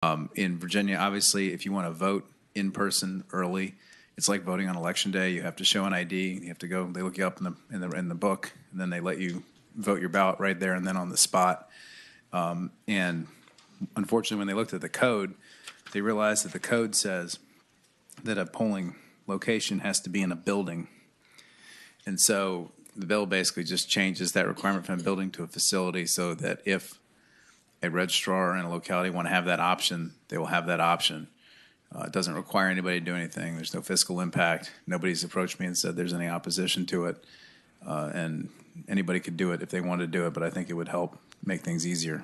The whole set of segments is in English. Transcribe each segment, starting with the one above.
In Virginia, obviously, if you want to vote in person early, it's like voting on election day. You have to show an ID. You have to go. They look you up in the book, and then they let you vote your ballot right there and then on the spot. And unfortunately, when they looked at the code, they realized that the code says that a polling location has to be in a building. And so the bill basically just changes that requirement from a building to a facility so that if a registrar in a locality want to have that option, they will have that option. It doesn't require anybody to do anything. There's no fiscal impact. Nobody's approached me and said there's any opposition to it. And anybody could do it if they wanted to do it, but I think it would help make things easier.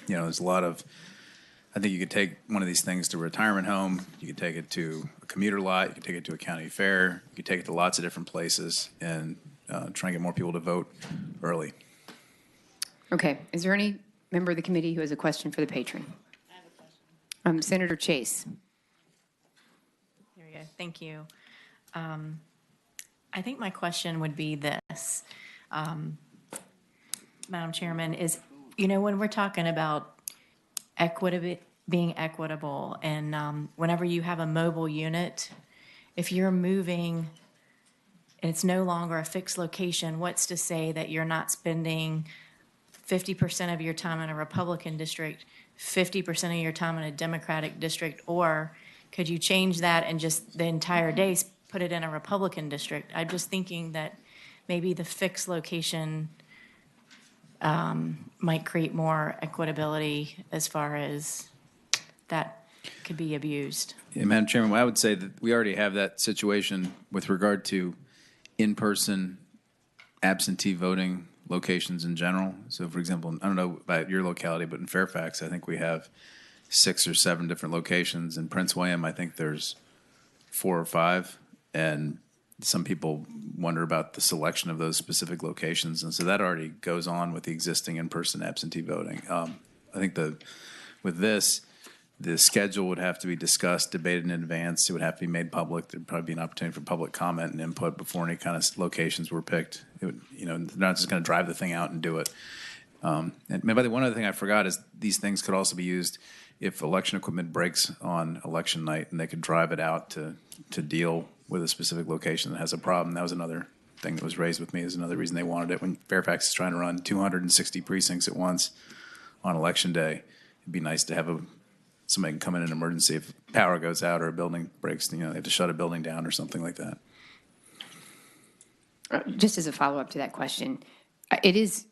There's a lot of, I think you could take one of these things to a retirement home. You could take it to a commuter lot. You could take it to a county fair. You could take it to lots of different places and try and get more people to vote early. Okay. Is there any member of the committee who has a question for the patron? I have a question. Senator Chase. There we go. Thank you. I think my question would be this, Madam Chairman, is, when we're talking about being equitable, and whenever you have a mobile unit, if you're moving and it's no longer a fixed location, what's to say that you're not spending 50% of your time in a Republican district, 50% of your time in a Democratic district, or could you change that and just the entire day put it in a Republican district? I'm just thinking that maybe the fixed location might create more equitability as far as that could be abused. Yeah, Madam Chairman, I would say that we already have that situation with regard to in-person absentee voting locations in general. So, for example, I don't know about your locality, but in Fairfax, I think we have 6 or 7 different locations. In Prince William, I think there's 4 or 5. And some people wonder about the selection of those specific locations. And so that already goes on with the existing in-person absentee voting. I think with this, the schedule would have to be discussed, debated in advance. It would have to be made public. There'd probably be an opportunity for public comment and input before any kind of locations were picked. It would, they're not just going to drive the thing out and do it. And by the way, one other thing I forgot is these things could also be used if election equipment breaks on election night, and they could drive it out to deal with a specific location that has a problem. That was another thing that was raised with me, is another reason they wanted it. When Fairfax is trying to run 260 precincts at once on election day, it'd be nice to have somebody can come in an emergency if power goes out or a building breaks. They have to shut a building down or something like that. Just as a follow-up to that question, it is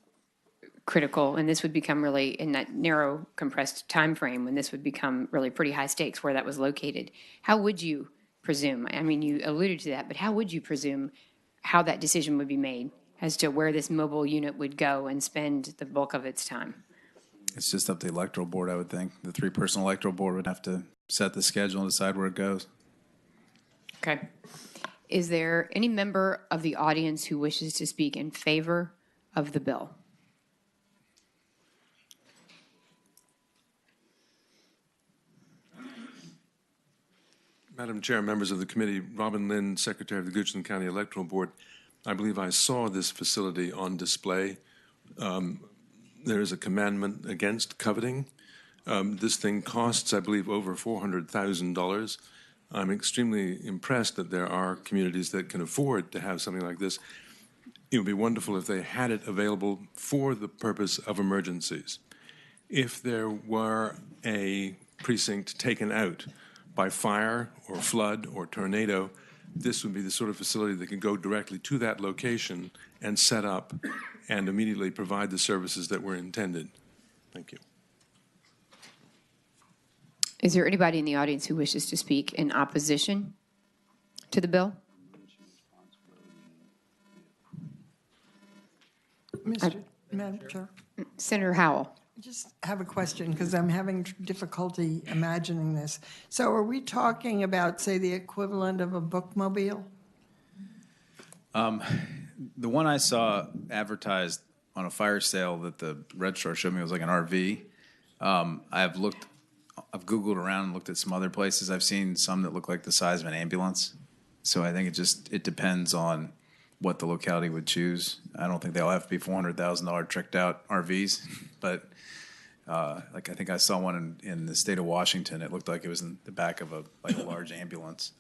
critical, and this would become really in that narrow, compressed time frame when this would become really pretty high stakes where that was located. How would you presume? I mean, you alluded to that, but how would you presume how that decision would be made as to where this mobile unit would go and spend the bulk of its time? It's just up to the electoral board, I would think. The 3-person electoral board would have to set the schedule and decide where it goes. Okay. Is there any member of the audience who wishes to speak in favor of the bill? Madam Chair, members of the committee, Robin Lynn, Secretary of the Goochland County Electoral Board. I believe I saw this facility on display. There is a commandment against coveting. This thing costs, I believe, over $400,000. I'm extremely impressed that there are communities that can afford to have something like this. It would be wonderful if they had it available for the purpose of emergencies. If there were a precinct taken out by fire or flood or tornado, this would be the sort of facility that could go directly to that location and set up and immediately provide the services that were intended. Thank you. Is there anybody in the audience who wishes to speak in opposition to the bill? Madam Chair, Senator Howell. I just have a question because I'm having difficulty imagining this. So are we talking about, say, the equivalent of a bookmobile? The one I saw advertised on a fire sale that the registrar showed me was like an RV. I've Googled around and looked at some other places. I've seen some that look like the size of an ambulance. So I think it depends on what the locality would choose. I don't think they all have to be $400,000 tricked out RVs, but Like I think I saw one in the state of Washington. It looked like it was in the back of a large ambulance,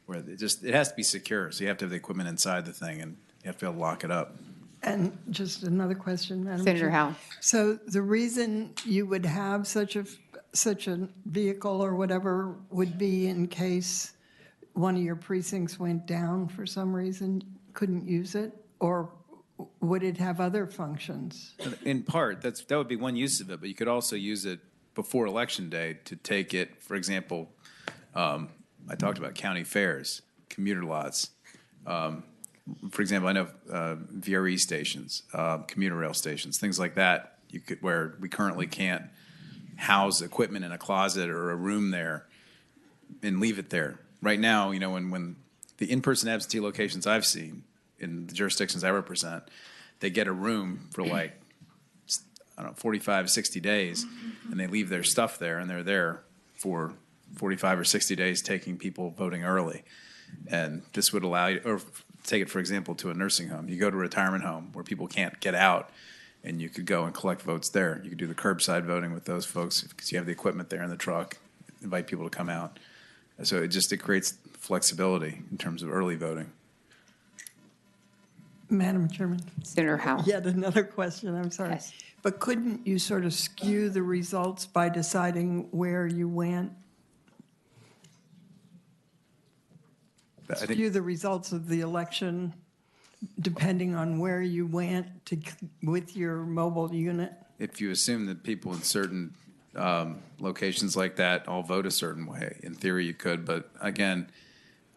where it has to be secure. So you have to have the equipment inside the thing, and you have to be able to lock it up. And just another question, Madam Senator Chair. Howell. So the reason you would have such a vehicle or whatever would be in case one of your precincts went down for some reason, couldn't use it? Or would it have other functions? In part, that would be one use of it, but you could also use it before Election Day to take it, for example, I talked about county fairs, commuter lots. For example, I know VRE stations, commuter rail stations, things like that, where we currently can't house equipment in a closet or a room there and leave it there. Right now, when the in-person absentee locations I've seen in the jurisdictions I represent, they get a room for 45, 60 days, and they leave their stuff there, and they're there for 45 or 60 days taking people voting early. And this would allow you, or take it, for example, to a nursing home. You go to a retirement home where people can't get out, and you could go and collect votes there. You could do the curbside voting with those folks because you have the equipment there in the truck, invite people to come out. So it creates flexibility in terms of early voting. Madam Chairman, Senator Howell. yet another question, I'm sorry. Yes. But couldn't you sort of skew the results by deciding where you went? I think Skew the results of the election depending on where you went with your mobile unit? if you assume that people in certain locations like that all vote a certain way, in theory you could. But again,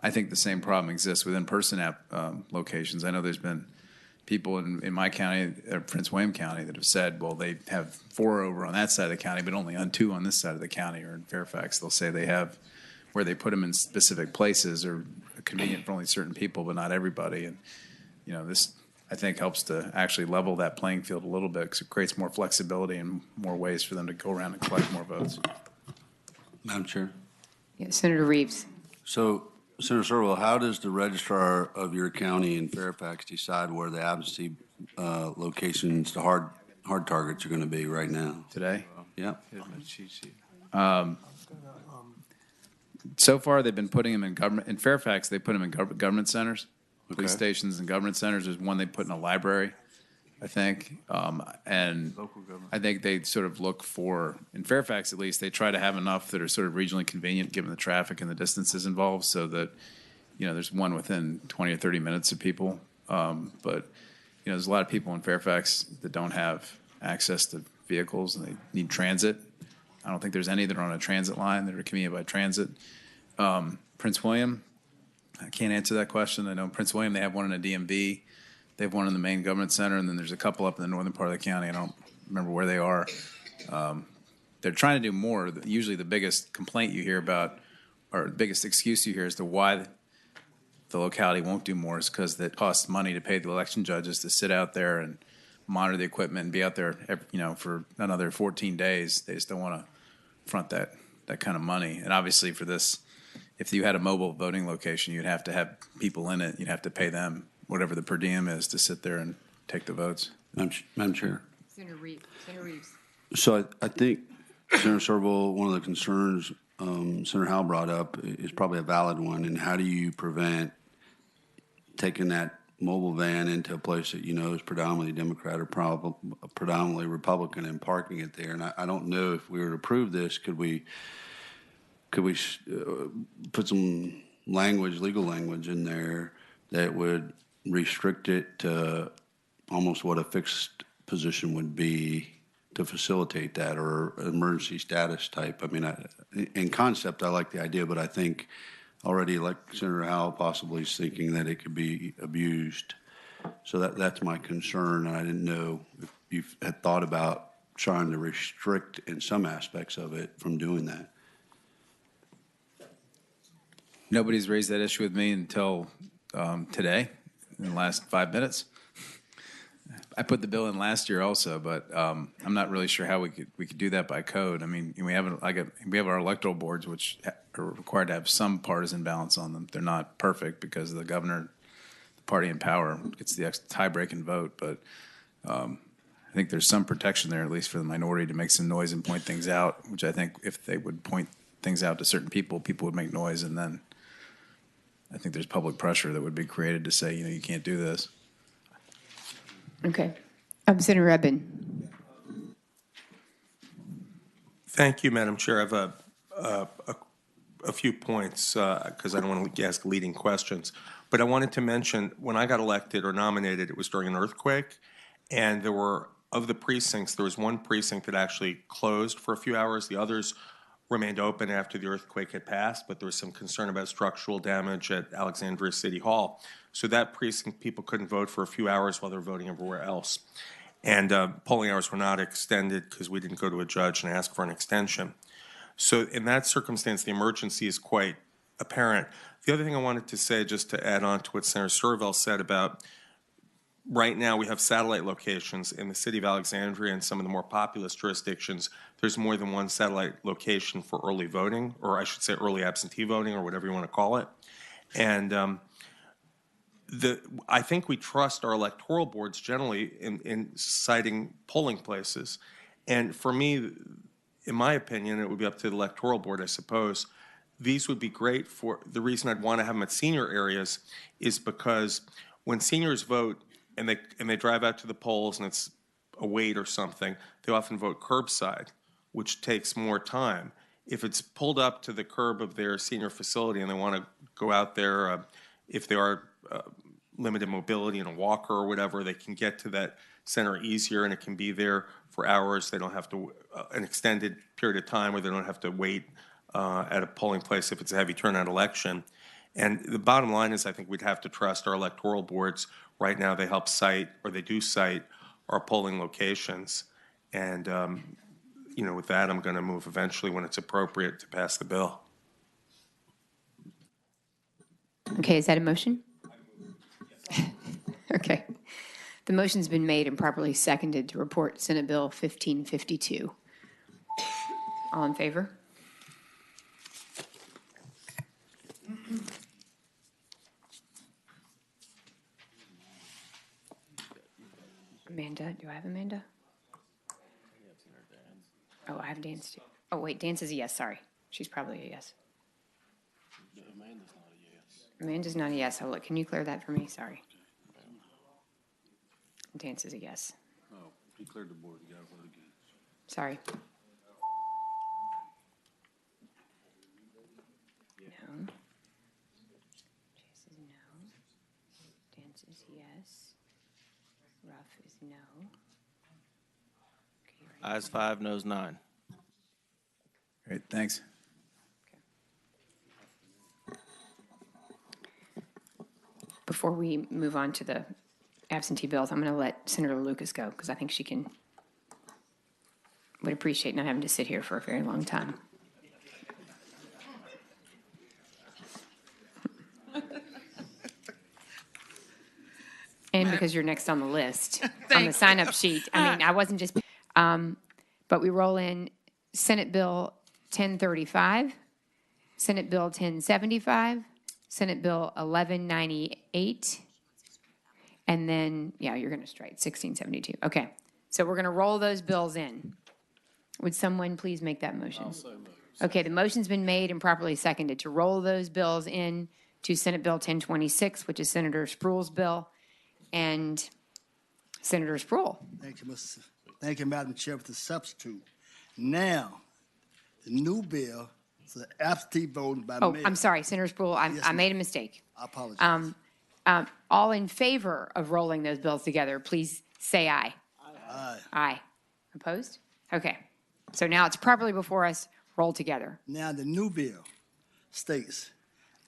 I think the same problem exists with in-person locations. I know there's been people in my county, Prince William County, that have said, well, they have 4 over on that side of the county, but only on 2 on this side of the county. Or in Fairfax, they'll say they have where they put them in specific places or convenient for only certain people, but not everybody. And you know, this I think helps to actually level that playing field a little bit because it creates more flexibility and more ways for them to go around and collect more votes. Madam Chair. Yeah, Senator Reeves. So, Senator Serwell, how does the registrar of your county in Fairfax decide where the absentee locations, the hard targets are going to be right now? Today, Yeah. so far they've been putting them in government. In Fairfax, they put them in government centers, police Okay. stations and government centers. There's one they put in a library, I think. And I think they sort of look for, in Fairfax at least, they try to have enough that are sort of regionally convenient given the traffic and the distances involved so that, you know, there's one within 20 or 30 minutes of people. But, you know, there's a lot of people in Fairfax that don't have access to vehicles and they need transit. I don't think there's any that are on a transit line that are convenient by transit. Prince William, I can't answer that question. I know in Prince William, they have one in a DMV. They have one in the main government center, and then there's a couple up in the northern part of the county. I don't remember where they are. They're trying to do more. Usually the biggest complaint you hear about, or the biggest excuse you hear as to why the locality won't do more is because it costs money to pay the election judges to sit out there and monitor the equipment and be out there, you know, for another 14 days. They just don't want to front that kind of money. And obviously for this, if you had a mobile voting location, you'd have to have people in it. You'd have to pay them whatever the per diem is to sit there and take the votes. Madam Chair. Senator Reeves. Senator Reeves. So I think, Senator Serwell, one of the concerns Senator Howell brought up is probably a valid one. And how do you prevent taking that mobile van into a place that you know is predominantly Democrat or predominantly Republican and parking it there? And I don't know if we were to approve this, could we put some language, legal language in there that would restrict it to almost what a fixed position would be to facilitate that, or emergency status type? I mean, in concept, I like the idea, but I think already, like Senator Howell possibly is thinking that it could be abused. So that's my concern, and I didn't know if you had thought about trying to restrict in some aspects of it from doing that. Nobody's raised that issue with me until today, in the last 5 minutes. I put the bill in last year also, but I'm not really sure how we could do that by code. I mean, we have our electoral boards, which are required to have some partisan balance on them. They're not perfect because the governor, the party in power, gets the tie-breaking vote. But I think there's some protection there, at least for the minority, to make some noise and point things out, which I think if they would point things out to certain people, people would make noise, and then I think there's public pressure that would be created to say, you can't do this. Okay. Senator Rubin. Thank you, Madam Chair. I have a few points because I don't want to ask leading questions. But I wanted to mention when I got elected or nominated, it was during an earthquake. And there were, of the precincts, there was one precinct that actually closed for a few hours. The others remained open after the earthquake had passed, but there was some concern about structural damage at Alexandria City Hall. So that precinct, people couldn't vote for a few hours while they were voting everywhere else. And polling hours were not extended because we didn't go to a judge and ask for an extension. So in that circumstance, the emergency is quite apparent. The other thing I wanted to say, just to add on to what Senator Sturvell said about right now we have satellite locations in the city of Alexandria and some of the more populous jurisdictions. There's more than one satellite location for early voting, or I should say early absentee voting, or whatever you want to call it. And I think we trust our electoral boards generally in citing polling places. And for me, in my opinion, it would be up to the electoral board, I suppose. These would be great for, the reason I'd want to have them at senior areas is because when seniors vote and they drive out to the polls and it's a wait or something, they often vote curbside, which takes more time. If it's pulled up to the curb of their senior facility and they want to go out there, if they are limited mobility in a walker or whatever, they can get to that center easier and it can be there for hours. They don't have to, an extended period of time where they don't have to wait at a polling place if it's a heavy turnout election. And the bottom line is I think we'd have to trust our electoral boards. Right now they help cite, or they do cite, our polling locations. And, with that, I'm going to move eventually when it's appropriate to pass the bill. Okay, is that a motion? Okay. The motion's been made and properly seconded to report Senate Bill 1552. All in favor? Amanda, do I have Amanda? Oh, I have Dance too. Oh, wait, Dance is a yes, sorry. She's probably a yes. Amanda's not a yes. Oh, look, can you clear that for me? Sorry. Dance is a yes. Oh, he cleared the board. You got to vote again. Sorry. No. Chase is no. Dance is yes. Ruff is no. Okay, Ayes 5, noes 9. Great, thanks. Before we move on to the absentee bills, I'm going to let Senator Lucas go because I think she would appreciate not having to sit here for a very long time. And because you're next on the list, on the sign-up sheet. I mean, I wasn't just, but we roll in Senate Bill 1035, Senate Bill 1075, Senate Bill 1198, and then, yeah, you're going to strike 1672. Okay, so we're going to roll those bills in. Would someone please make that motion? Okay, the motion's been made and properly seconded to roll those bills in to Senate Bill 1026, which is Senator Spruill's bill, and Senator Spruill. Thank you, Madam Chair, for the substitute. Now, the new bill is the absentee voting by mail. Oh, I'm sorry, Senator Spruill, I made a mistake. I apologize. All in favor of rolling those bills together, please say aye. Aye. Aye. Opposed? Okay. So now it's properly before us, roll together. Now, the new bill states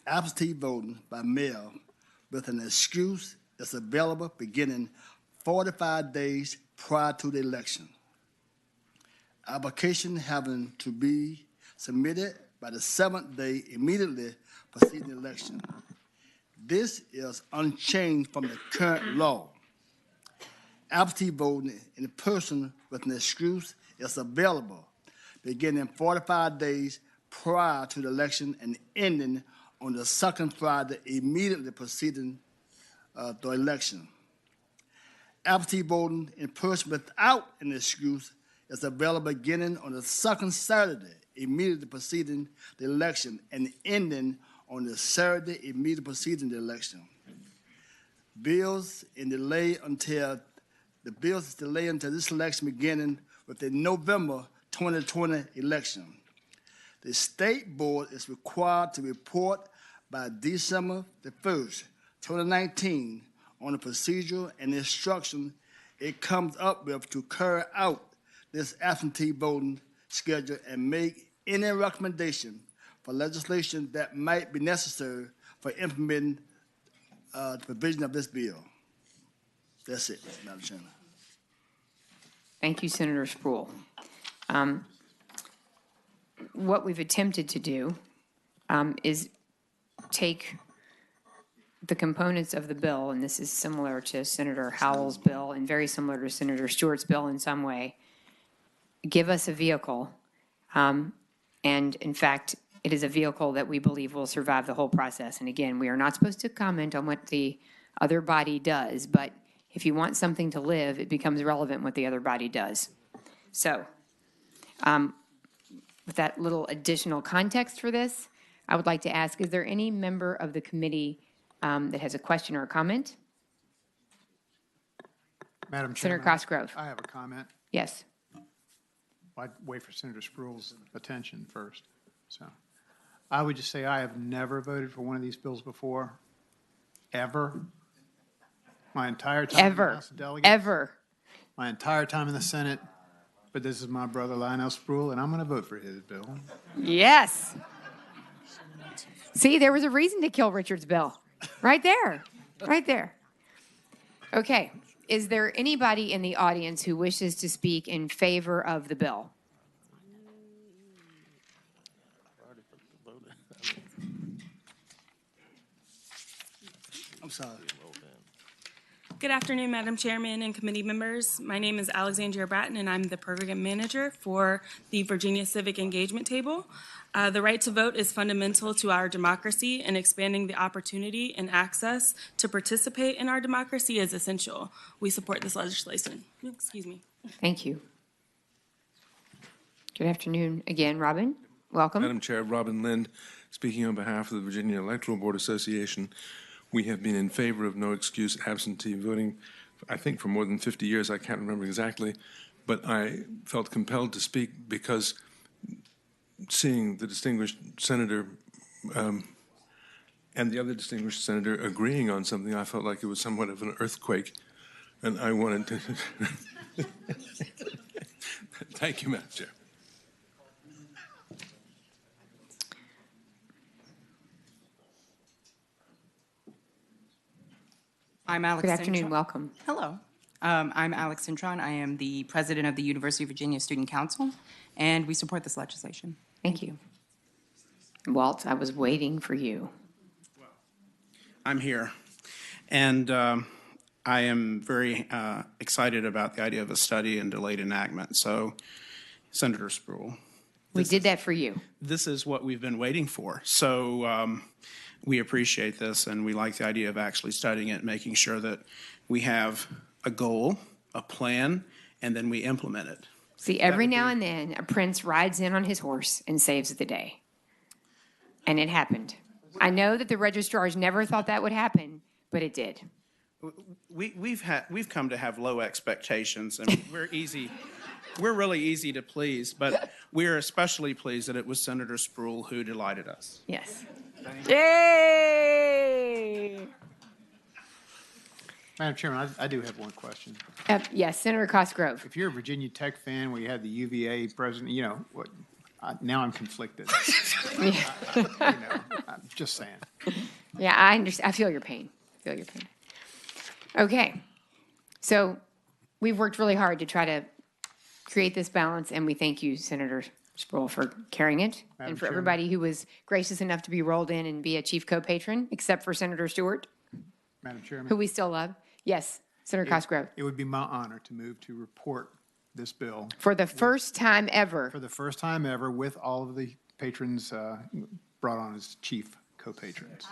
absentee voting by mail with an excuse that's available beginning 45 days prior to the election. Application having to be submitted by the 7th day immediately preceding the election. This is unchanged from the current law. Absentee voting in person with an excuse is available beginning 45 days prior to the election and ending on the second Friday immediately preceding the election. Absentee voting in person without an excuse is available beginning on the second Saturday immediately preceding the election and ending on the Saturday immediately preceding the election. Bills is delayed until this election beginning with the November 2020 election. The state board is required to report by December the 1st, 2019 on the procedure and instruction it comes up with to carry out this absentee voting schedule and make any recommendation for legislation that might be necessary for implementing the provision of this bill. That's it, Madam Chairman. Thank you, Senator Sproul. What we've attempted to do is take the components of the bill, and this is similar to Senator Howell's bill and very similar to Senator Stewart's bill in some way, give us a vehicle. And in fact, it is a vehicle that we believe will survive the whole process. And again, we are not supposed to comment on what the other body does, but if you want something to live, it becomes relevant what the other body does. So, with that little additional context for this, I would like to ask, is there any member of the committee that has a question or a comment? Madam Senator Chairman, Cosgrove. I have a comment. Yes. I'd wait for Senator Sproul's attention first. So I would just say I have never voted for one of these bills before, ever. My entire time in the Ever. House of Delegates. Ever. My entire time in the Senate. But this is my brother Lionel Sproul, and I'm going to vote for his bill. Yes. See, there was a reason to kill Richard's bill. Right there. Right there. Okay. Is there anybody in the audience who wishes to speak in favor of the bill? I'm sorry. Good afternoon, Madam Chairman and committee members. My name is Alexandria Bratton, and I'm the program manager for the Virginia Civic Engagement Table. The right to vote is fundamental to our democracy, and expanding the opportunity and access to participate in our democracy is essential. We support this legislation. Excuse me. Thank you. Good afternoon again, Robin. Welcome. Madam Chair, Robin Lind, speaking on behalf of the Virginia Electoral Board Association. We have been in favor of no excuse absentee voting, I think, for more than 50 years. I can't remember exactly, but I felt compelled to speak because seeing the distinguished senator and the other distinguished senator agreeing on something, I felt like it was somewhat of an earthquake, and I wanted to. Thank you, Madam Chair. I'm Alex Good afternoon. Cintron. Welcome. Hello. I'm Alex Cintron. I am the president of the University of Virginia Student Council, and we support this legislation. Thank you. Walt, I was waiting for you. I'm here. And I am very excited about the idea of a study and delayed enactment. So, Senator Sproul, We did that for you. this is what we've been waiting for. So we appreciate this, and we like the idea of actually studying it, making sure that we have a goal, a plan, and then we implement it. See, every now and then, a prince rides in on his horse and saves the day. And it happened. I know that the registrars never thought that would happen, but it did. We've come to have low expectations, and we're really easy to please, but we're especially pleased that it was Senator Sproul who delighted us. Yes. Yay! Madam Chairman, I do have one question. Yes, Senator Cosgrove. If you're a Virginia Tech fan, where you had the UVA president, you know, now I'm conflicted. I'm just saying. Yeah, I understand. I feel your pain. Okay. So we've worked really hard to try to create this balance, and we thank you, Senator Sproul, for carrying it, Madam and for Chairman. everybody who was gracious enough to be rolled in and be a chief co-patron, except for Senator Stewart, Madam Chairman. who we still love. Yes, Senator Cosgrove. It would be my honor to move to report this bill For the first time ever. for the first time ever with all of the patrons brought on as chief co-patrons.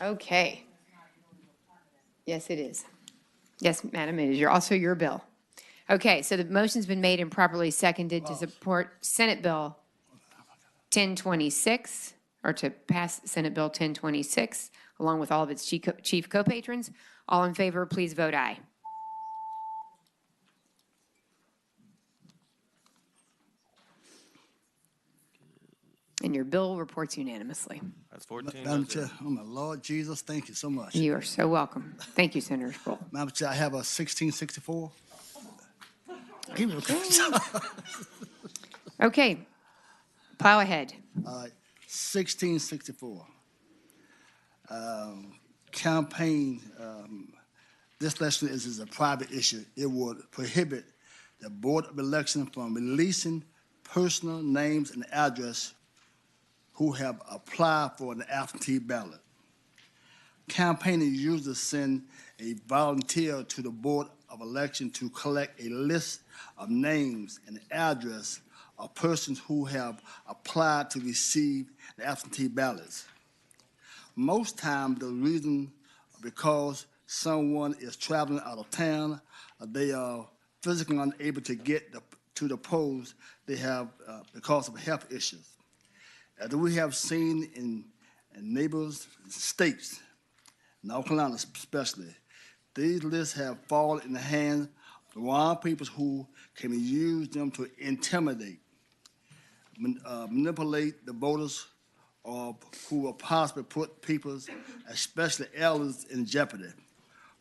Okay. Yes, it is. Yes, Madam, it is also your bill. Okay, so the motion's been made and properly seconded to support Senate Bill 1026, or to pass Senate Bill 1026, along with all of its chief co-patrons. All in favor, please vote aye. And your bill reports unanimously. That's 14. Madam Chair, oh my Lord Jesus, thank you so much. You are so welcome. Thank you, Senator Sproul. Madam Chair, I have a 1664. Give me a Okay, plow ahead. 1664. Campaign, this election is a private issue. It would prohibit the Board of Election from releasing personal names and address who have applied for an absentee ballot. Campaigning usually send a volunteer to the Board of Election to collect a list of names and address of persons who have applied to receive the absentee ballots. Most times, the reason because someone is traveling out of town, they are physically unable to get to the polls they have because of health issues. As we have seen in neighbors states, North Carolina especially, these lists have fallen in the hands of the wrong people who can use them to intimidate, manipulate the voters, or who will possibly put people, especially elders, in jeopardy.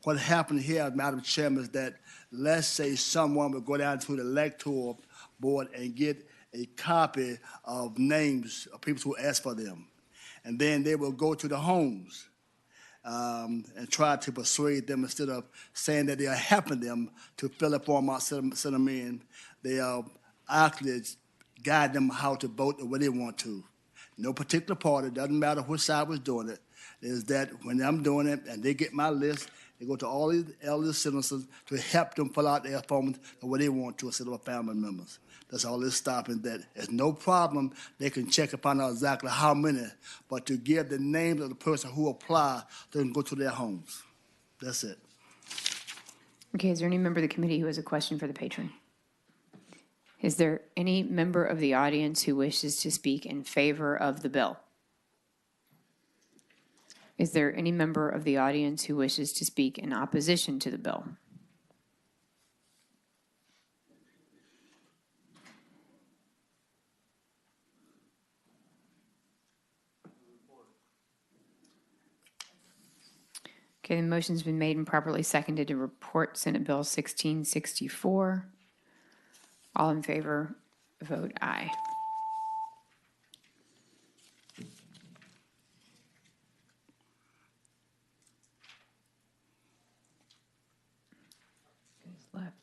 What happened here, Madam Chairman, is that let's say someone would go down to the electoral board and get a copy of names of people who asked for them. And then they will go to the homes and try to persuade them, instead of saying that they are helping them to fill a form out, send them in. They are actually guide them how to vote the way they want to. No particular party, doesn't matter which side was doing it, is that when I'm doing it and they get my list, they go to all these elder citizens to help them fill out their forms the way they want to, instead of family members. That's all this stopping that. There's no problem. They can check and find out exactly how many, but to give the names of the person who applied, they can go to their homes. That's it. Okay, is there any member of the committee who has a question for the patron? Is there any member of the audience who wishes to speak in favor of the bill? Is there any member of the audience who wishes to speak in opposition to the bill? Okay, the motion's been made and properly seconded to report Senate Bill 1664. All in favor, vote aye. Who's left?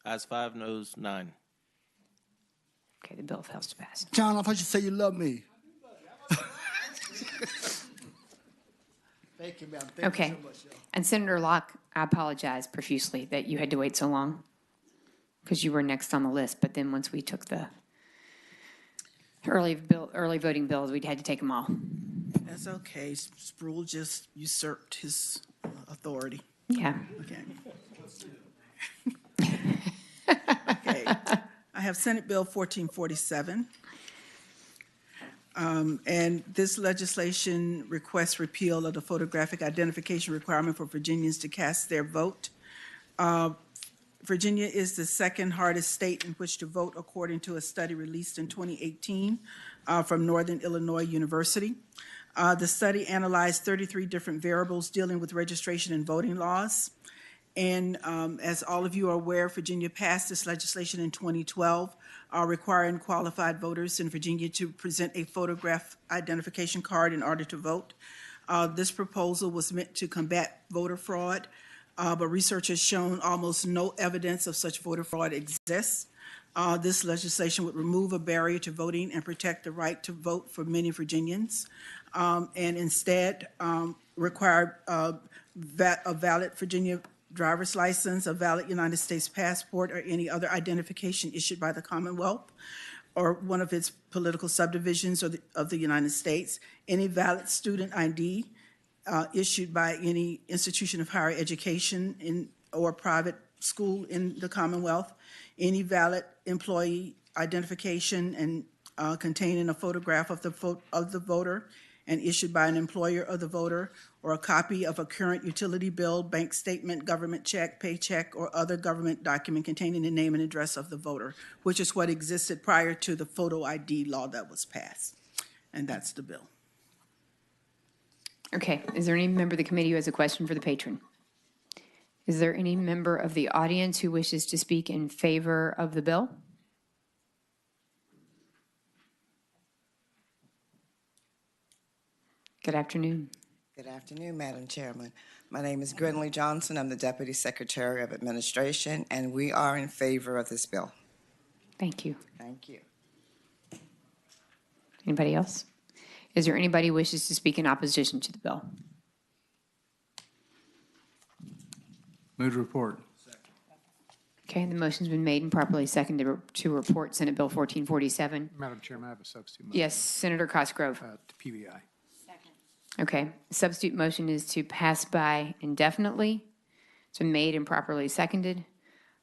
Ayes 5, noes 9. Okay, the bill fails to pass. John, I thought you said you love me. Thank you, ma'am. Thank Okay. you so much, y'all. And Senator Locke, I apologize profusely that you had to wait so long, because you were next on the list, but then once we took the early voting bills, we had to take them all. That's okay. Sproul just usurped his authority. Yeah. Okay. Okay. I have Senate Bill 1447. And this legislation requests repeal of the photographic identification requirement for Virginians to cast their vote. Virginia is the second hardest state in which to vote, according to a study released in 2018 from Northern Illinois University. The study analyzed 33 different variables dealing with registration and voting laws. And as all of you are aware, Virginia passed this legislation in 2012, requiring qualified voters in Virginia to present a photograph identification card in order to vote. This proposal was meant to combat voter fraud, but research has shown almost no evidence of such voter fraud exists. This legislation would remove a barrier to voting and protect the right to vote for many Virginians, and instead require a valid Virginia driver's license, a valid United States passport, or any other identification issued by the Commonwealth or one of its political subdivisions of the United States, any valid student ID, issued by any institution of higher education or private school in the Commonwealth, any valid employee identification and containing a photograph of the voter and issued by an employer of the voter, or a copy of a current utility bill, bank statement, government check, paycheck, or other government document containing the name and address of the voter, which is what existed prior to the photo ID law that was passed. And that's the bill. Okay, is there any member of the committee who has a question for the patron? Is there any member of the audience who wishes to speak in favor of the bill? Good afternoon. Good afternoon, Madam Chairman. My name is Grinley Johnson. I'm the Deputy Secretary of Administration, and we are in favor of this bill. Thank you. Thank you. Anybody else? Is there anybody who wishes to speak in opposition to the bill? Move to report. Okay, the motion's been made and properly seconded to report Senate Bill 1447. Madam Chairman, I have a substitute motion. Yes, Senator Cosgrove. To PBI. Okay, substitute motion is to pass by indefinitely. It's been made and properly seconded.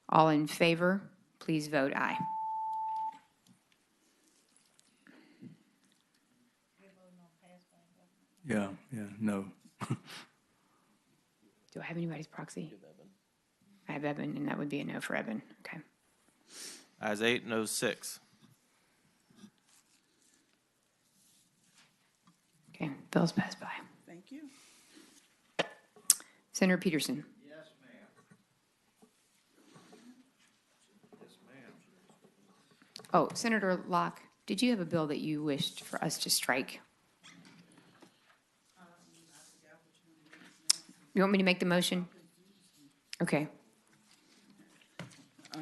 All in favor, please vote aye. Yeah, no. Do I have anybody's proxy? I have Eben, and that would be a no for Eben. Okay. Ayes 8, no 6. Okay, bill's passed by. Thank you. Senator Peterson. Yes, ma'am. Yes, ma'am. Oh, Senator Locke, did you have a bill that you wished for us to strike? You want me to make the motion? Okay.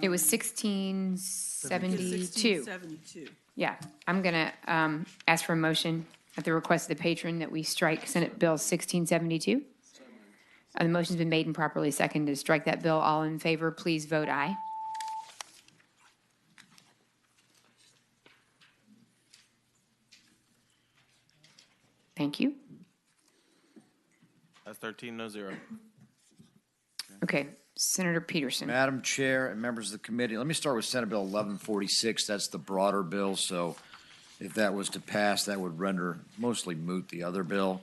It was 1672. 1672. Yeah, I'm going to ask for a motion at the request of the patron that we strike Senate Bill 1672. The motion's been made and properly seconded to strike that bill. All in favor, please vote aye. Thank you. Ayes 13, no 0. Okay, Senator Peterson. Madam Chair and members of the committee, let me start with Senate Bill 1146. That's the broader bill, so if that was to pass, that would render mostly moot the other bill.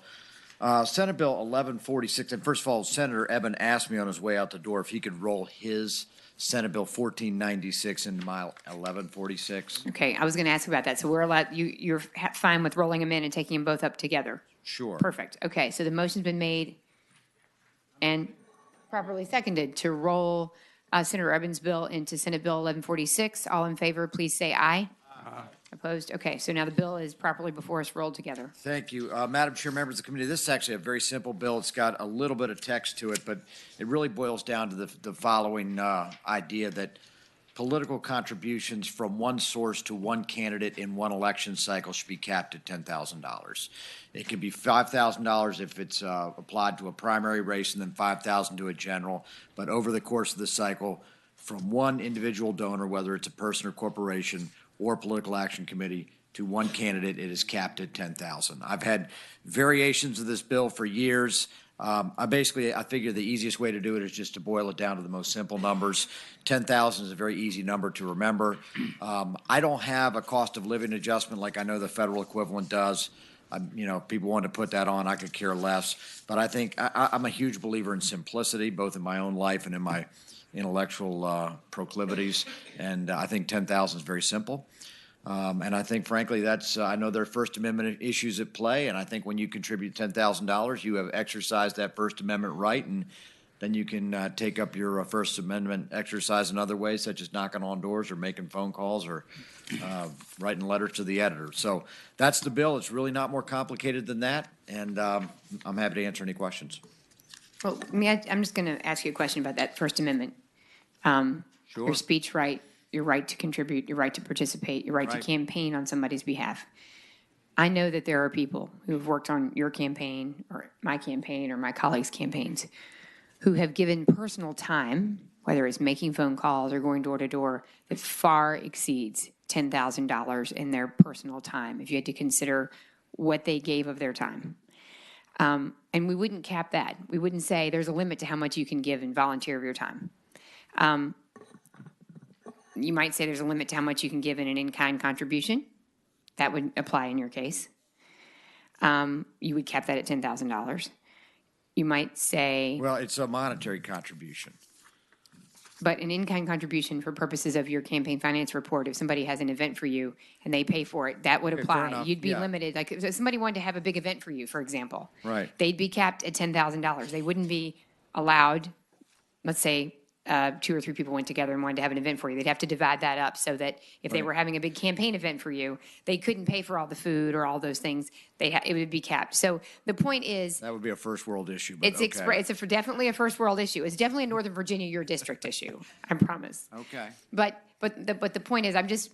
Senate Bill 1146, and first of all, Senator Eben asked me on his way out the door if he could roll his Senate Bill 1496 into my 1146. Okay, I was going to ask about that. So we're allowed, you're fine with rolling them in and taking them both up together? Sure. Perfect. Okay, so the motion's been made and properly seconded to roll Senator Eben's bill into Senate Bill 1146. All in favor, please say aye. Aye. Opposed? Okay, so now the bill is properly before us, rolled together. Thank you. Madam Chair, members of the committee, this is actually a very simple bill. It's got a little bit of text to it, but it really boils down to the following idea that political contributions from one source to one candidate in one election cycle should be capped at $10,000. It could be $5,000 if it's applied to a primary race and then $5,000 to a general. But over the course of the cycle, from one individual donor, whether it's a person or corporation or political action committee, to one candidate, it is capped at $10,000. I've had variations of this bill for years. I figure the easiest way to do it is just to boil it down to the most simple numbers. 10,000 is a very easy number to remember. I don't have a cost of living adjustment like I know the federal equivalent does. People want to put that on, I could care less. But I think I'm a huge believer in simplicity, both in my own life and in my intellectual proclivities. And I think 10,000 is very simple. And I think, frankly, I know there are First Amendment issues at play, and I think when you contribute $10,000, you have exercised that First Amendment right, and then you can take up your First Amendment exercise in other ways, such as knocking on doors or making phone calls or writing letters to the editor. So that's the bill. It's really not more complicated than that, and I'm happy to answer any questions. Well, I'm just going to ask you a question about that First Amendment. Sure. Your speech right, your right to contribute, your right to participate, your right to campaign on somebody's behalf. I know that there are people who have worked on your campaign or my colleagues' campaigns who have given personal time, whether it's making phone calls or going door to door, that far exceeds $10,000 in their personal time, if you had to consider what they gave of their time. And we wouldn't cap that. We wouldn't say there's a limit to how much you can give and volunteer of your time. You might say there's a limit to how much you can give in an in-kind contribution. That would apply in your case. You would cap that at $10,000. You might say, Well, it's a monetary contribution. but an in-kind contribution for purposes of your campaign finance report, if somebody has an event for you and they pay for it, that would Okay, fair apply. enough, You'd be yeah. limited, like if somebody wanted to have a big event for you, for example. Right. They'd be capped at $10,000. They wouldn't be allowed, let's say, 2 or 3 people went together and wanted to have an event for you. They'd have to divide that up so that if they Right. were having a big campaign event for you, they couldn't pay for all the food or all those things. It would be capped. So the point is, That would be a first world issue, but it's okay. definitely a first world issue. It's definitely a Northern Virginia, your district issue. I promise. Okay. But the point is, I'm just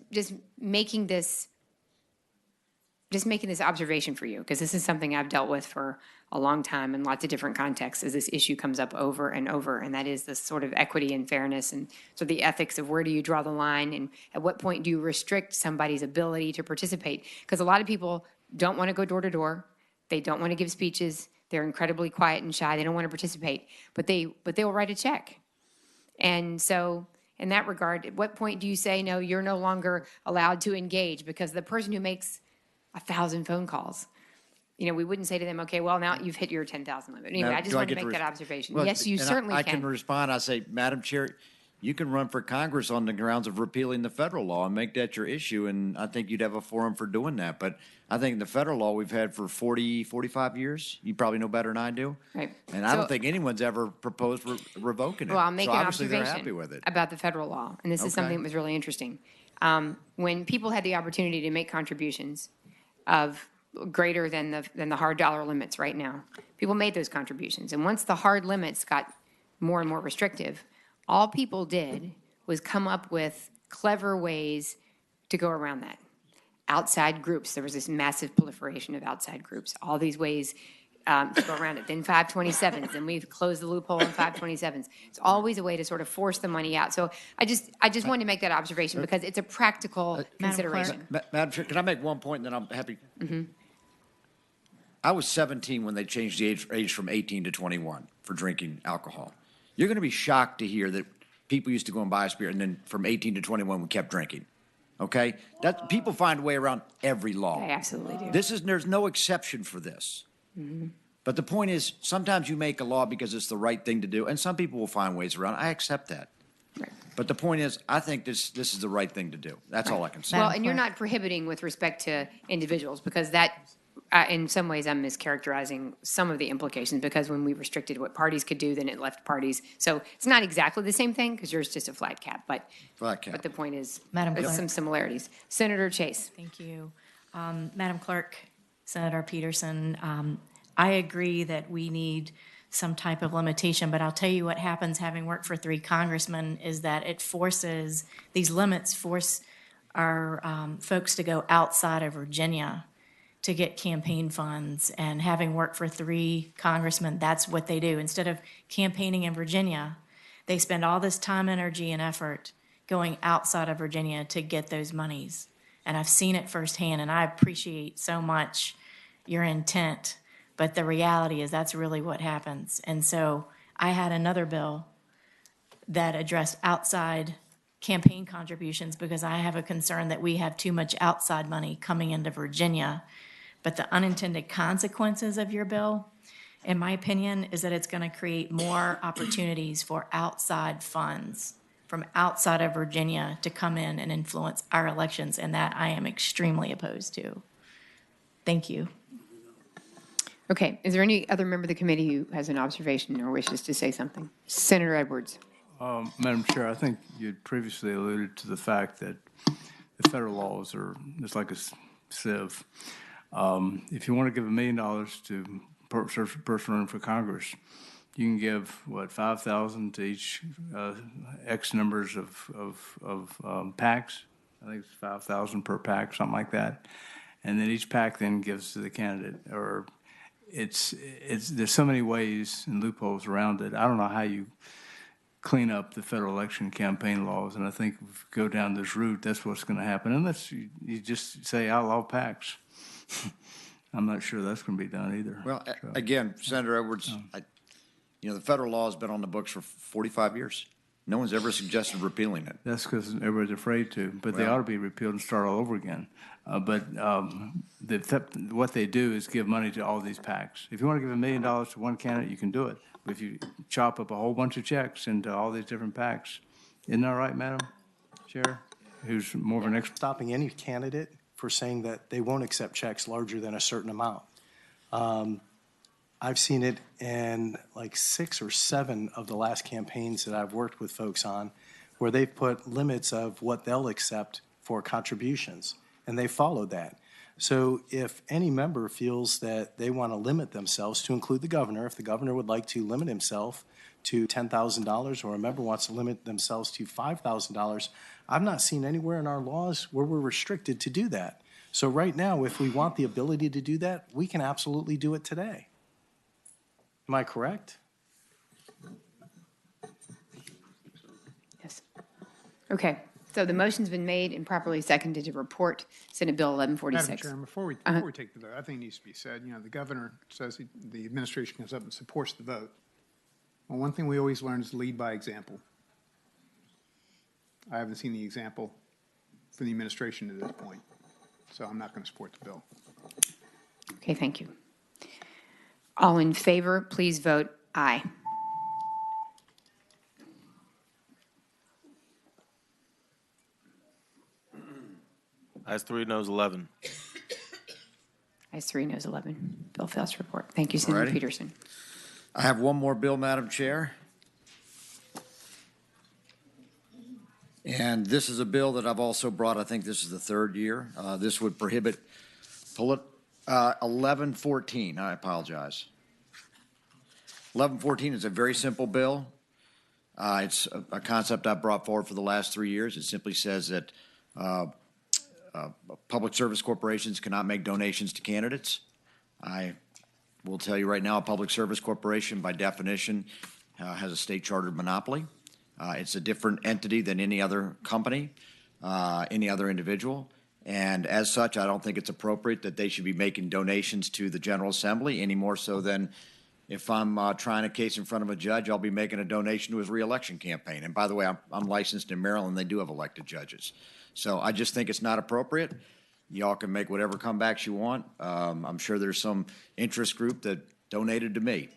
making this observation for you, because this is something I've dealt with for a long time in lots of different contexts as this issue comes up over and over, and that is this sort of equity and fairness and so the ethics of where do you draw the line and at what point do you restrict somebody's ability to participate? Because a lot of people don't want to go door to door. They don't want to give speeches. They're incredibly quiet and shy. They don't want to participate, but they will write a check. And so in that regard, at what point do you say, no, you're no longer allowed to engage? Because the person who makes 1,000 phone calls, we wouldn't say to them, okay, well, now you've hit your 10,000 limit. Anyway, Now, I just do wanted to get make that res- observation. Well, Yes, you and certainly I can. can respond. I say, Madam Chair, you can run for Congress on the grounds of repealing the federal law and make that your issue, and I think you'd have a forum for doing that. But I think the federal law we've had for 40, 45 years, you probably know better than I do. Right. And I So- don't think anyone's ever proposed revoking it. Well, I'll make so an obviously they're observation happy with it. about the federal law, and this is something Okay. that was really interesting. When people had the opportunity to make contributions of greater than the hard dollar limits right now, people made those contributions. And once the hard limits got more and more restrictive, all people did was come up with clever ways to go around that. Outside groups, there was this massive proliferation of outside groups, all these ways to go around it. Then 527s, and we've closed the loophole on 527s. It's always a way to sort of force the money out. So I just wanted to make that observation because it's a practical consideration. Madam Chair, can I make one point, and then I'm happy? I was 17 when they changed the age from 18 to 21 for drinking alcohol. You're going to be shocked to hear that people used to go and buy a beer, and then from 18 to 21 we kept drinking. Okay, people find a way around every law. They absolutely do. There's no exception for this. But the point is, sometimes you make a law because it's the right thing to do, and some people will find ways around. I accept that. Right. But the point is, I think this is the right thing to do. That's all I can say. Well, and you're not prohibiting with respect to individuals, because that, in some ways, I'm mischaracterizing some of the implications, because when we restricted what parties could do, then it left parties. So it's not exactly the same thing, because yours is just a flat cap, but. Flat cap. But the point is, Madam there's Clerk. some similarities. Senator Chase. Thank you. Madam Clerk, Senator Peterson, I agree that we need some type of limitation, but I'll tell you what happens having worked for 3 congressmen is that these limits force our folks to go outside of Virginia to get campaign funds. And having worked for 3 congressmen, that's what they do. Instead of campaigning in Virginia, they spend all this time, energy, and effort going outside of Virginia to get those monies. And I've seen it firsthand, and I appreciate so much your intent, but the reality is that's really what happens. And so I had another bill that addressed outside campaign contributions because I have a concern that we have too much outside money coming into Virginia. But the unintended consequences of your bill, in my opinion, is that it's going to create more opportunities for outside funds from outside of Virginia to come in and influence our elections, and that I am extremely opposed to. Thank you. Okay, is there any other member of the committee who has an observation or wishes to say something? Senator Edwards. Madam Chair, I think you had previously alluded to the fact that the federal laws are just like a sieve. If you want to give $1 million to person running for Congress, you can give, $5,000 to each X numbers of PACs. I think it's $5,000 per PAC, something like that. And then each PAC then gives to the candidate. Or there's so many ways and loopholes around it. I don't know how you clean up the federal election campaign laws, and I think if we go down this route, that's what's going to happen, unless you just say outlaw PACs. I'm not sure that's going to be done either. Well, So- again, Senator Edwards, the federal law has been on the books for 45 years. No one's ever suggested repealing it. That's because everybody's afraid to, but they Well- ought to be repealed and start all over again. What they do is give money to all these PACs. If you want to give $1 million to one candidate, you can do it. But if you chop up a whole bunch of checks into all these different PACs, isn't that right, Madam Chair? Who's more of an expert? Stopping any candidate for saying that they won't accept checks larger than a certain amount. I've seen it in like 6 or 7 of the last campaigns that I've worked with folks on, where they've put limits of what they'll accept for contributions, and they followed that. So if any member feels that they want to limit themselves, to include the governor, if the governor would like to limit himself to $10,000, or a member wants to limit themselves to $5,000, I've not seen anywhere in our laws where we're restricted to do that. So right now, if we want the ability to do that, we can absolutely do it today. Am I correct? Yes. Okay, so the motion's been made and properly seconded to report Senate Bill Madam 1146. Chairman, before we take the vote, I think it needs to be said, the governor says the administration comes up and supports the vote. Well, one thing we always learn is lead by example. I haven't seen the example from the administration to this point, so I'm not going to support the bill. Okay, thank you. All in favor, please vote aye. Ayes 3, noes 11. Ayes 3, noes 11. Bill fails to report. Thank you, Senator Alrighty. Peterson. I have one more bill, Madam Chair. And this is a bill that I've also brought, I think this is the third year. This would prohibit 1114, I apologize. 1114 is a very simple bill. It's a concept I've brought forward for the last 3 years. It simply says that public service corporations cannot make donations to candidates. I will tell you right now, a public service corporation, by definition, has a state-chartered monopoly. It's a different entity than any other company, any other individual. And as such, I don't think it's appropriate that they should be making donations to the General Assembly any more so than if I'm trying a case in front of a judge, I'll be making a donation to his reelection campaign. And by the way, I'm licensed in Maryland. They do have elected judges. So I just think it's not appropriate. Y'all can make whatever comebacks you want. I'm sure there's some interest group that donated to me.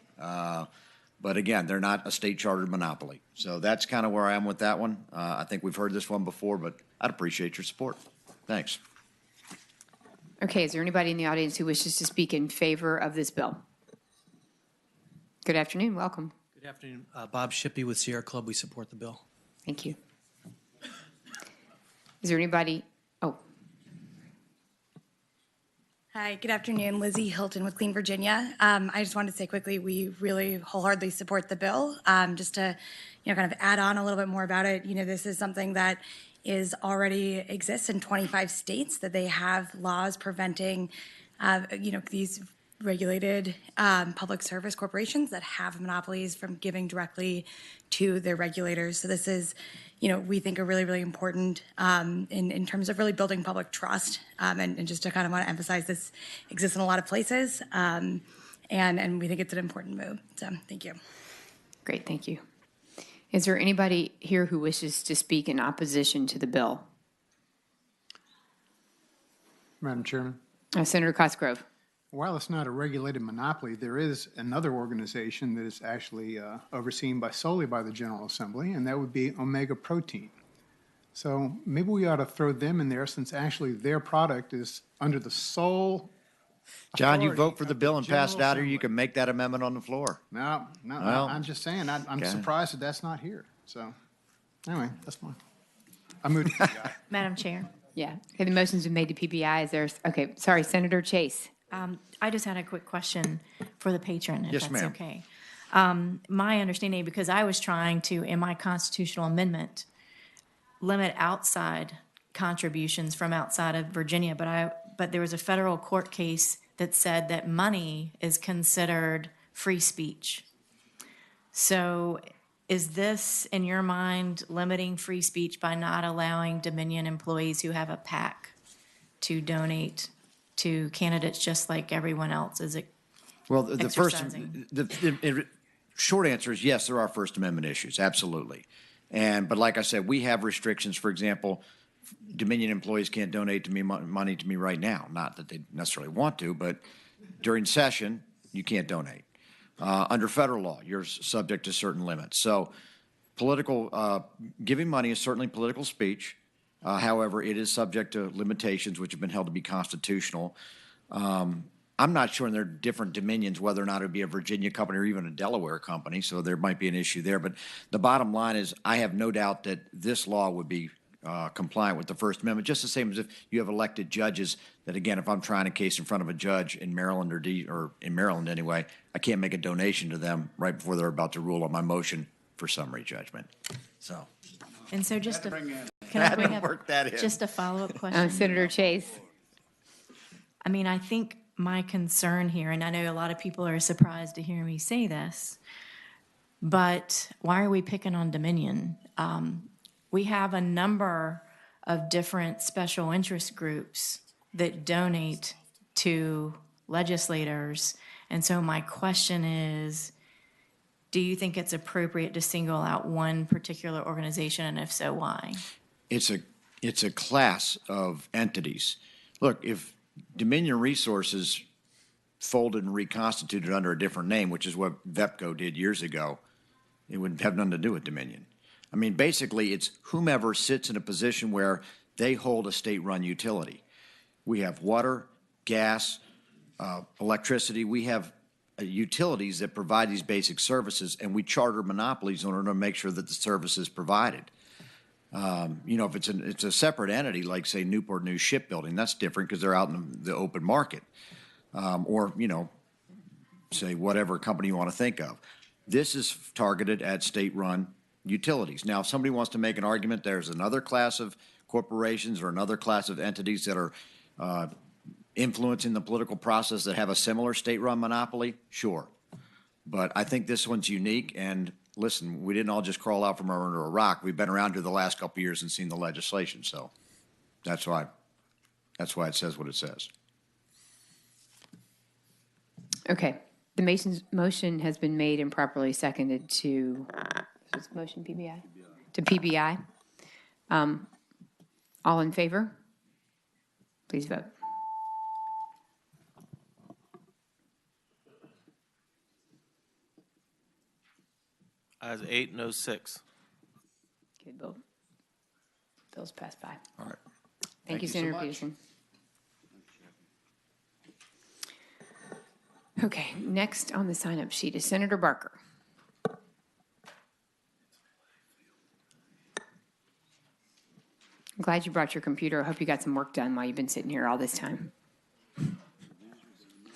But again, they're not a state-chartered monopoly. So that's kind of where I am with that one. I think we've heard this one before, but I'd appreciate your support. Thanks. Okay, is there anybody in the audience who wishes to speak in favor of this bill? Good afternoon, welcome. Good afternoon. Bob Shippey with Sierra Club. We support the bill. Thank you. Is there anybody, Hi, good afternoon. Lizzie Hilton with Clean Virginia. I just wanted to say quickly, we really wholeheartedly support the bill. Just to, kind of add on a little bit more about it, this is something that is already exists in 25 states, that they have laws preventing, these regulated public service corporations that have monopolies from giving directly to their regulators. So this is, we think a really, really important in terms of really building public trust. And just to kind of want to emphasize, this exists in a lot of places. And we think it's an important move. So thank you. great, thank you. Is there anybody here who wishes to speak in opposition to the bill? Madam Chairman, Senator Cosgrove. while it's not a regulated monopoly, there is another organization that is actually overseen solely by the General Assembly, and that would be Omega Protein. So maybe we ought to throw them in there, since actually their product is under the sole John, you authority vote for the of bill and pass it General out, or you Assembly. can make that amendment on the floor. No, Well, I'm just saying, I'm okay. surprised that that's not here. So anyway, that's fine. I moved to the guy. Madam Chair. Yeah, okay, the motion's been made to PBI. Is there, okay, sorry, Senator Chase. I just had a quick question for the patron, if Yes, that's ma'am. okay. My understanding, because I was trying to, in my constitutional amendment, limit outside contributions from outside of Virginia, but there was a federal court case that said that money is considered free speech. So is this, in your mind, limiting free speech by not allowing Dominion employees who have a PAC to donate to candidates just like everyone else? Is it Well, the first, exercising? short answer is yes, there are First Amendment issues, absolutely. But like I said, we have restrictions. For example, Dominion employees can't donate to me money to me right now. Not that they necessarily want to, but during session, you can't donate. Under federal law, you're subject to certain limits. So giving money is certainly political speech. However, it is subject to limitations which have been held to be constitutional. I'm not sure in their different dominions whether or not it would be a Virginia company or even a Delaware company, so there might be an issue there. But the bottom line is I have no doubt that this law would be compliant with the First Amendment, just the same as if you have elected judges that, again, if I'm trying a case in front of a judge in Maryland or in Maryland anyway, I can't make a donation to them right before they're about to rule on my motion for summary judgment. So. And so just to, can I I had bring to up work that in. just a follow-up question? Senator Chase. I mean, I think my concern here, and I know a lot of people are surprised to hear me say this, but why are we picking on Dominion? We have a number of different special interest groups that donate to legislators. And so my question is, do you think it's appropriate to single out one particular organization, and if so, why? It's a class of entities. Look, if Dominion Resources folded and reconstituted under a different name, which is what VEPCO did years ago, it would have nothing to do with Dominion. I mean, basically, it's whomever sits in a position where they hold a state-run utility. We have water, gas, electricity. We have utilities that provide these basic services, and we charter monopolies in order to make sure that the service is provided. If it's a separate entity, like, say, Newport News Shipbuilding, that's different because they're out in the open market. Say, whatever company you want to think of. This is targeted at state-run utilities. Now, if somebody wants to make an argument there's another class of corporations or another class of entities that are influencing the political process that have a similar state-run monopoly, sure. But I think this one's unique, and listen, we didn't all just crawl out from under a rock. We've been around here the last couple of years and seen the legislation, so that's why it says what it says. Okay. The motion has been made and properly seconded to, is this motion PBI? To PBI. All in favor? Please vote. Ayes 8, no 6. Okay, Bill's passed by. All right. Thank you, so Senator much. Peterson. Okay, next on the sign-up sheet is Senator Barker. I'm glad you brought your computer. I hope you got some work done while you've been sitting here all this time. I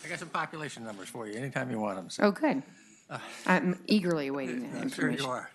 got some population numbers for you anytime you want them. So. Oh, good. I'm eagerly awaiting that I'm sure information. you are.